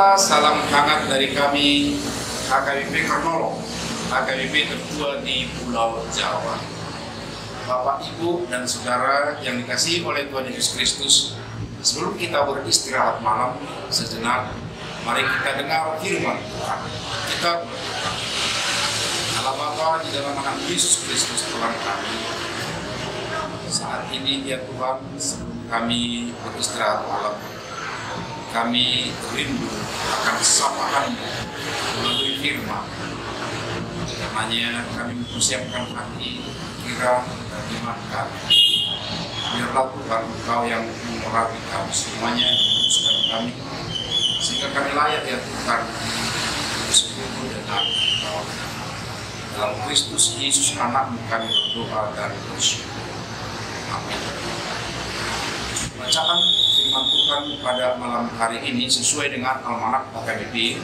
Saudara, salam hangat dari kami HKBP Kronolog, HKBP tertua di Pulau Jawa. Bapak, Ibu, dan Saudara yang dikasihi oleh Tuhan Yesus Kristus, sebelum kita beristirahat malam sejenak, mari kita dengar firman Tuhan. Kita berdoa. Allah Bapa, di dalam nama Yesus Kristus Tuhan kami, saat ini ya Tuhan, sebelum kami beristirahat malam, kami rindu akan sapaan-Mu melalui firman. Karenanya kami mempersiapkan hati, pikiran, dan iman kami. Biarlah Tuhan Engkau yang mengurapi kami semuanya, menguruskan kami, sehingga kami layak ya Tuhan bersekutu dengan Engkau. Dalam Kristus Yesus anak-Mu kami berdoa dan bersyukur. Amin. Bacaan firman Tuhan pada malam hari ini sesuai dengan Almanak HKBP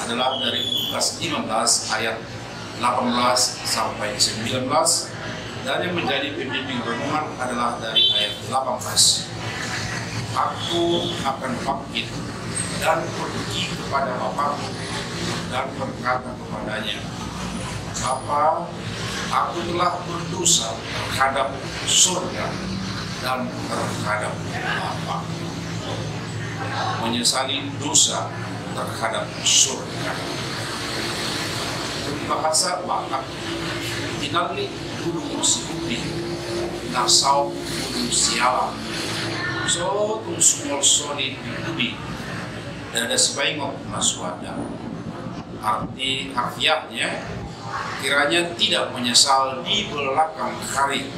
adalah dari Lukas 15 ayat 18 sampai 19, dan yang menjadi pembimbing renungan adalah dari ayat 18. Aku akan bangkit dan pergi kepada Bapakku dan berkata kepadanya, Bapa, aku telah berdosa terhadap surga dan terhadap Bapa. Menyesali dosa terhadap surga. Bahasa Batak, tinali gunung Siupi, nasau gunung Siala, so tung sumol soli diubi, dada sebaingok maswada. Arti harfiahnya, kiranya tidak menyesal di belakang hari,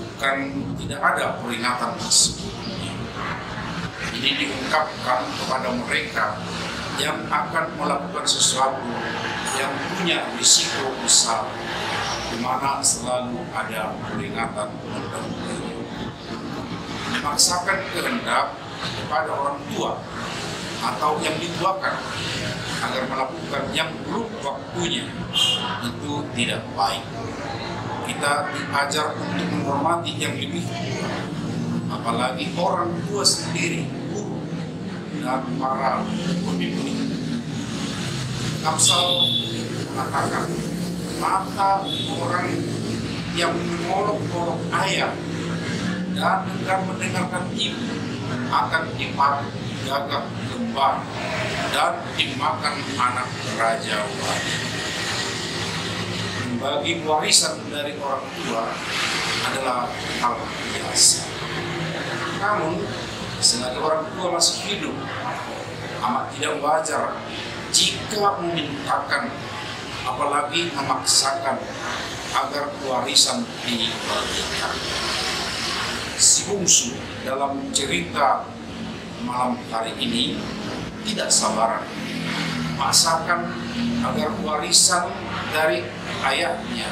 bukan tidak ada peringatan sebelumnya. Ini diungkapkan kepada mereka yang akan melakukan sesuatu yang punya risiko besar, di mana selalu ada peringatan mendahului. Memaksakan kehendak kepada orang tua atau yang dituakan agar melakukan yang belum waktunya, itu tidak baik. Kita diajar untuk menghormati yang lebih tua, apalagi orang tua sendiri, guru dan para pemimpin. Amsal mengatakan, mata orang yang mengolok-olok ayah dan enggan mendengarkan ibu akan dipakai gagak kembar dan dimakan anak raja wali. Membagi warisan dari orang tua adalah hal biasa. Namun, selagi orang tua masih hidup, amat tidak wajar jika memintakan, apalagi memaksakan agar warisan dibagikan. Si bungsu dalam cerita malam hari ini tidak sabaran, memaksakan agar warisan dari ayahnya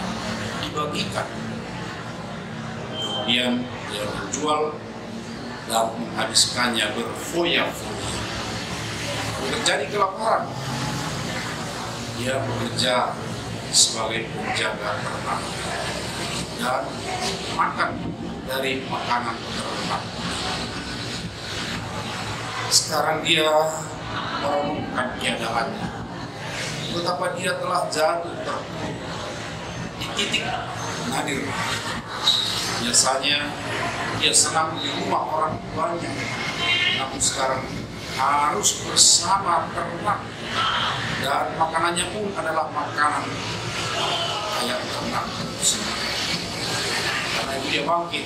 dibagikan. Kemudian dia menjual dan menghabiskannya berfoya-foya. Terjadi kelaparan, dia bekerja sebagai penjaga ternak dan makan dari makanan ternak. Sekarang dia merenungkan keadaannya, betapa dia telah jatuh terpuruk di titik nadir. Biasanya dia senang di rumah orang tuanya, namun sekarang harus bersama ternak, dan makanannya pun adalah makanan kayak ternak. Karena itu dia bangkit,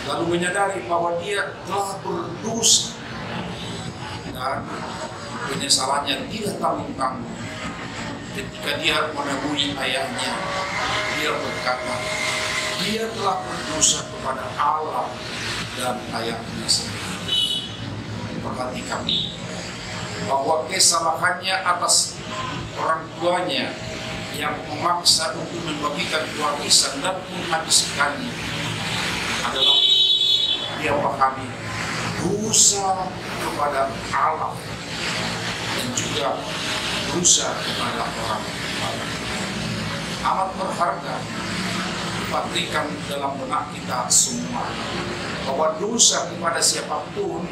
lalu menyadari bahwa dia telah berdosa, dan penyesalannya tidak tanggung-tanggung. Ketika dia menemui ayahnya, dia berkata, dia telah berdosa kepada Allah dan ayahnya sendiri. Perhatikan bahwa kesalahannya atas orang tuanya yang memaksa untuk membagikan warisan dan menghabiskannya adalah dia pahami dosa kepada Allah dan juga dosa kepada orang tua. Amat berharga patrikan dalam benak kita semua bahwa dosa kepada siapapun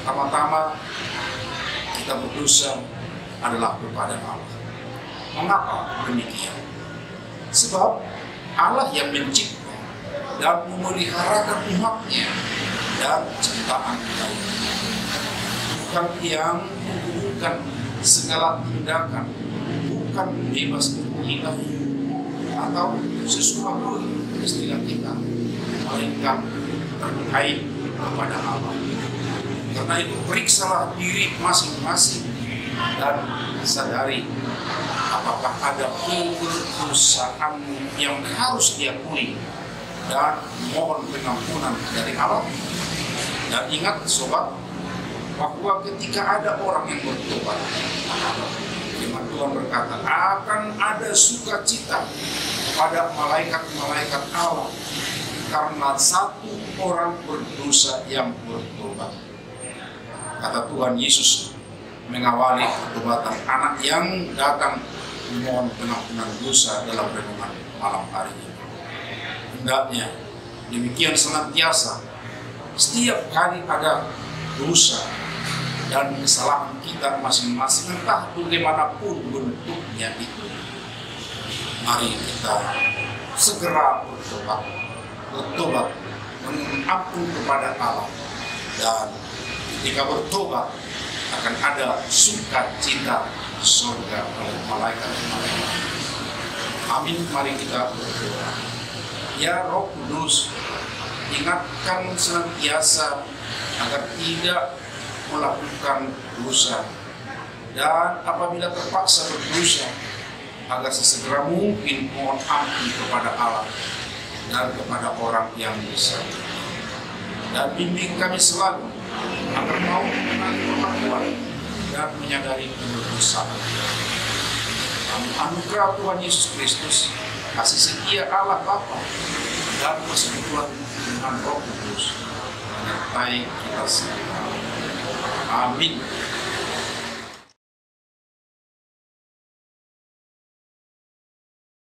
pertama-tama kita berdosa adalah kepada Allah. Mengapa demikian? Sebab Allah yang mencipta dan memeliharakan umatnya dan ciptaan lain, bukan yang menghubungkan segala tindakan, bukan bebas ilahi atau sesuatu istilah kita, melainkan terkait kepada Allah. Karena itu periksalah diri masing-masing dan sadari apakah ada kedosaan yang harus diakui dan mohon pengampunan dari Allah. Dan ingat sobat, bahwa ketika ada orang yang bertobat, firman Tuhan berkata akan ada sukacita pada malaikat-malaikat Allah karena satu orang berdosa yang bertobat. Kata Tuhan Yesus mengawali pertobatan anak yang datang memohon pengampunan dosa dalam renungan malam hari ini. Hendaknya demikian senantiasa, setiap kali ada dosa dan kesalahan kita masing-masing, entah bagaimanapun bentuknya itu, mari kita segera bertobat, mengampun kepada Allah, dan ketika bertobat akan ada sukacita di surga oleh malaikat-malaikat. Amin. Mari kita berdoa. Ya Roh Kudus, ingatkan senantiasa agar tidak melakukan dosa, dan apabila terpaksa berdosa agar sesegera mungkin mohon ampun kepada Allah dan kepada orang yang bisa. Dan bimbing kami selalu agar mau mengenali perlakuan dan menyadari kedosaan. Anugerah Tuhan Yesus Kristus, kasih setia Allah Bapa dan persekutuan dengan Roh Kudus menyertai kita semua. Amin.